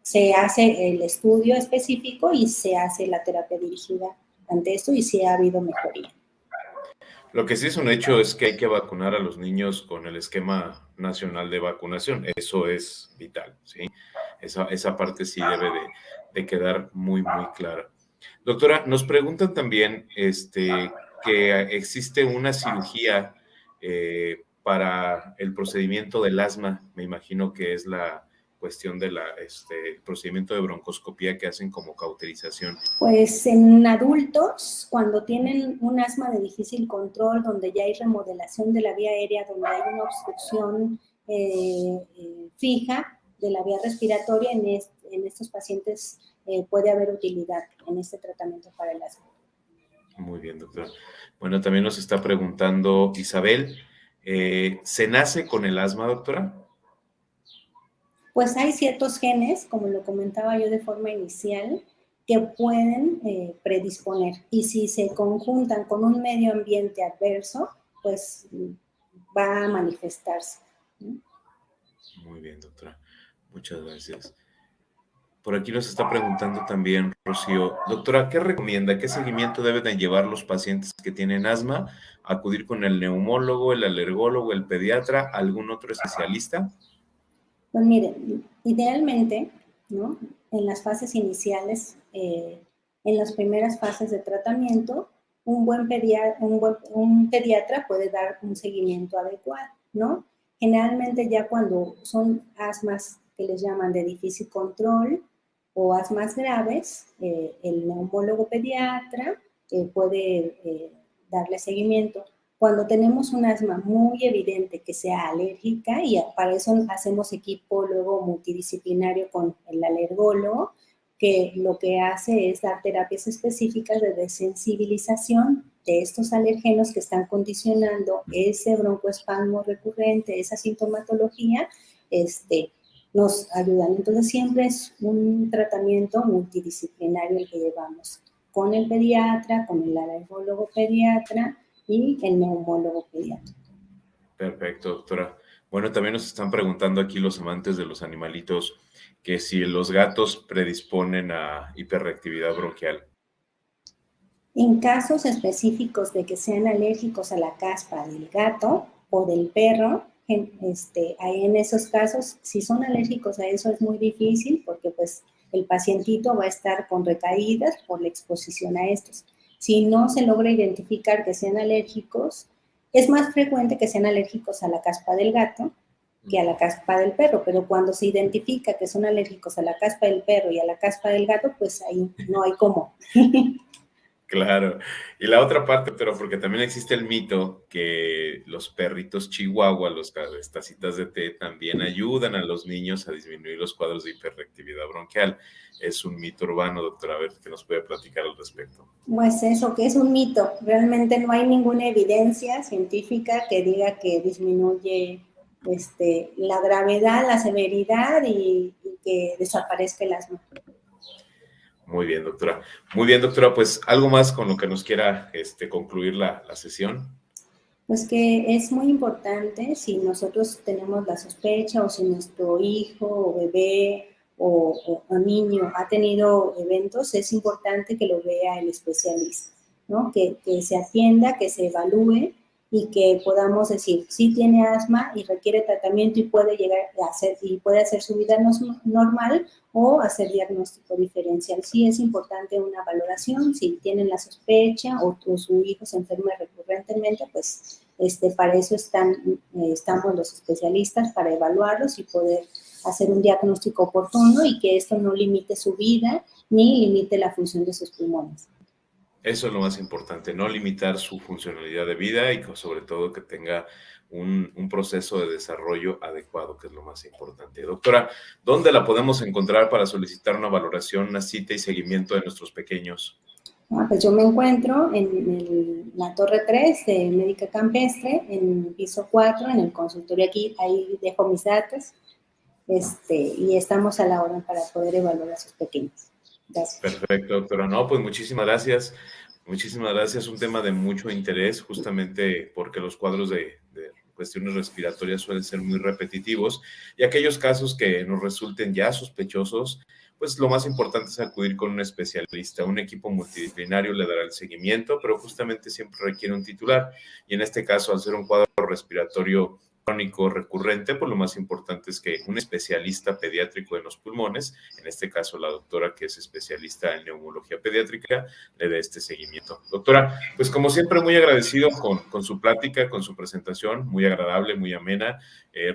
Se hace el estudio específico y se hace la terapia dirigida ante esto y sí ha habido mejoría. Lo que sí es un hecho es que hay que vacunar a los niños con el esquema nacional de vacunación. Eso es vital, ¿sí? Esa parte sí debe de quedar muy, muy clara. Doctora, nos preguntan también que existe una cirugía para el procedimiento del asma. Me imagino que es la cuestión de procedimiento de broncoscopía que hacen como cauterización. Pues en adultos, cuando tienen un asma de difícil control, donde ya hay remodelación de la vía aérea, donde hay una obstrucción fija de la vía respiratoria, en estos pacientes puede haber utilidad en este tratamiento para el asma. Muy bien, doctora. Bueno, también nos está preguntando Isabel, ¿se nace con el asma, doctora? Pues hay ciertos genes, como lo comentaba yo de forma inicial, que pueden predisponer. Y si se conjuntan con un medio ambiente adverso, pues va a manifestarse. Muy bien, doctora. Muchas gracias. Por aquí nos está preguntando también Rocío, doctora, ¿qué recomienda? ¿Qué seguimiento deben de llevar los pacientes que tienen asma? ¿Acudir con el neumólogo, el alergólogo, el pediatra, algún otro especialista? Pues miren, idealmente, ¿no? En las fases iniciales, en las primeras fases de tratamiento, un pediatra puede dar un seguimiento adecuado, ¿no? Generalmente ya cuando son asmas que les llaman de difícil control o asmas graves, el neumólogo pediatra puede darle seguimiento. Cuando tenemos un asma muy evidente que sea alérgica, y para eso hacemos equipo luego multidisciplinario con el alergólogo, que lo que hace es dar terapias específicas de desensibilización de estos alergenos que están condicionando ese broncoespasmo recurrente, esa sintomatología, nos ayudan. Entonces siempre es un tratamiento multidisciplinario el que llevamos con el pediatra, con el alergólogo pediatra, y el neumólogo pediatra. Perfecto, doctora. Bueno, también nos están preguntando aquí los amantes de los animalitos que si los gatos predisponen a hiperreactividad bronquial. En casos específicos de que sean alérgicos a la caspa del gato o del perro, en esos casos, si son alérgicos a eso es muy difícil porque pues el pacientito va a estar con recaídas por la exposición a estos. Si no se logra identificar que sean alérgicos, es más frecuente que sean alérgicos a la caspa del gato que a la caspa del perro, pero cuando se identifica que son alérgicos a la caspa del perro y a la caspa del gato, pues ahí no hay cómo. Claro. Y la otra parte, pero porque también existe el mito que los perritos chihuahua, las tacitas de té, también ayudan a los niños a disminuir los cuadros de hiperreactividad bronquial. Es un mito urbano, doctora. A ver, ¿qué nos puede platicar al respecto? Pues eso, que es un mito. Realmente no hay ninguna evidencia científica que diga que disminuye la gravedad, la severidad y que desaparezca el asma. Muy bien, doctora. Muy bien, doctora. Pues algo más con lo que nos quiera concluir la sesión. Pues que es muy importante si nosotros tenemos la sospecha o si nuestro hijo o bebé o niño ha tenido eventos, es importante que lo vea el especialista, ¿no? Que se atienda, que se evalúe y que podamos decir, sí tiene asma y requiere tratamiento y puede llegar a hacer, y puede hacer su vida normal o hacer diagnóstico diferencial. Sí es importante una valoración, si tienen la sospecha o su hijo se enferma recurrentemente, pues para eso estamos los especialistas, para evaluarlos y poder hacer un diagnóstico oportuno y que esto no limite su vida ni limite la función de sus pulmones. Eso es lo más importante, no limitar su funcionalidad de vida y sobre todo que tenga un proceso de desarrollo adecuado, que es lo más importante. Doctora, ¿dónde la podemos encontrar para solicitar una valoración, una cita y seguimiento de nuestros pequeños? Pues yo me encuentro en la Torre 3 de Médica Campestre, en piso 4, en el consultorio aquí, ahí dejo mis datos, y estamos a la hora para poder evaluar a sus pequeños. Gracias. Perfecto, doctora. No, pues muchísimas gracias. Muchísimas gracias. Un tema de mucho interés, justamente porque los cuadros de cuestiones respiratorias suelen ser muy repetitivos y aquellos casos que nos resulten ya sospechosos, pues lo más importante es acudir con un especialista. Un equipo multidisciplinario le dará el seguimiento, pero justamente siempre requiere un titular. Y en este caso, al ser un cuadro respiratorio crónico recurrente, pues lo más importante es que un especialista pediátrico en los pulmones, en este caso la doctora que es especialista en neumología pediátrica, le dé este seguimiento. Doctora, pues como siempre muy agradecido con su plática, con su presentación, muy agradable, muy amena,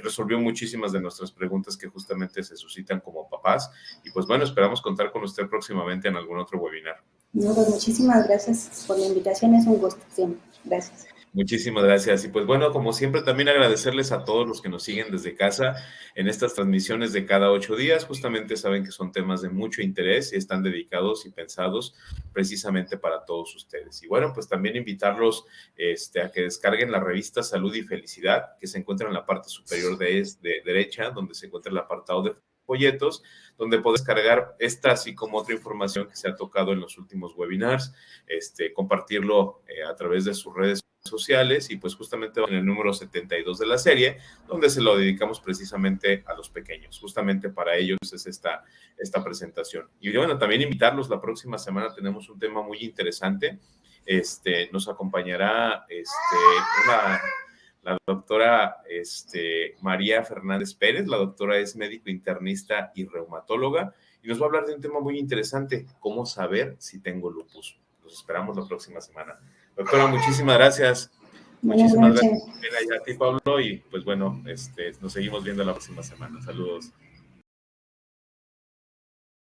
resolvió muchísimas de nuestras preguntas que justamente se suscitan como papás y pues bueno, esperamos contar con usted próximamente en algún otro webinar. No, pues muchísimas gracias por la invitación, es un gusto siempre. Gracias. Muchísimas gracias. Y pues bueno, como siempre, también agradecerles a todos los que nos siguen desde casa en estas transmisiones de cada 8 días. Justamente saben que son temas de mucho interés y están dedicados y pensados precisamente para todos ustedes. Y bueno, pues también invitarlos a que descarguen la revista Salud y Felicidad, que se encuentra en la parte superior de derecha, donde se encuentra el apartado de folletos, donde puedes cargar esta, así como otra información que se ha tocado en los últimos webinars, compartirlo a través de sus redes sociales y pues justamente en el número 72 de la serie, donde se lo dedicamos precisamente a los pequeños. Justamente para ellos es esta presentación. Y bueno, también invitarlos, la próxima semana tenemos un tema muy interesante. Nos acompañará la doctora María Fernández Pérez. La doctora es médico internista y reumatóloga y nos va a hablar de un tema muy interesante, cómo saber si tengo lupus. Los esperamos la próxima semana. Doctora, muchísimas gracias. Muchísimas gracias a ti, Pablo, y pues bueno, nos seguimos viendo la próxima semana. Saludos.